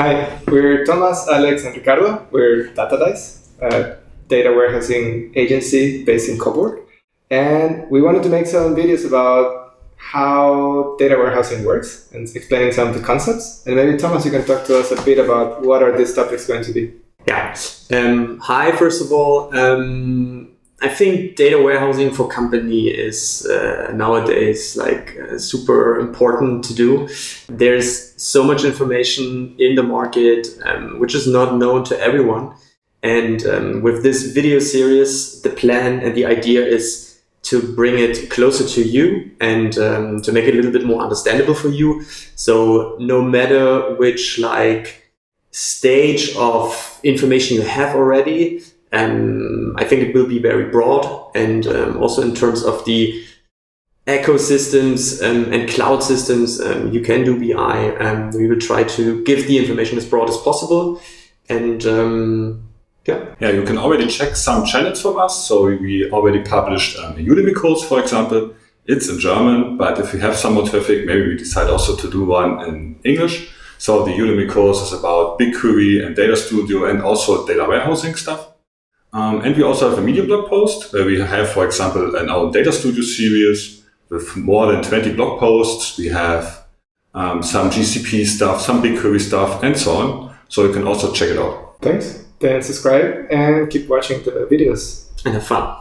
Hi, we're Thomas, Alex, and Ricardo. We're datadice, a data warehousing agency based in Coburg. And we wanted to make some videos about how data warehousing works and explaining some of the concepts. And maybe, Thomas, you can talk to us a bit about what are these topics going to be. Yeah. Hi, first of all. I think data warehousing for company is nowadays super important to do. There's so much information in the market which is not known to everyone. And with this video series, the plan and the idea is to bring it closer to you and to make it a little bit more understandable for you. So no matter which stage of information you have already, I think it will be very broad, and also in terms of the ecosystems and cloud systems, you can do BI. We will try to give the information as broad as possible. And you can already check some channels from us. So we already published a Udemy course, for example. It's in German, but if we have some more traffic, maybe we decide also to do one in English. So the Udemy course is about BigQuery and Data Studio and also data warehousing stuff. And we also have a Medium blog post where we have, for example, our Data Studio series with more than 20 blog posts. We have some GCP stuff, some BigQuery stuff, and so on. So you can also check it out. Thanks. Then subscribe and keep watching the videos. have fun.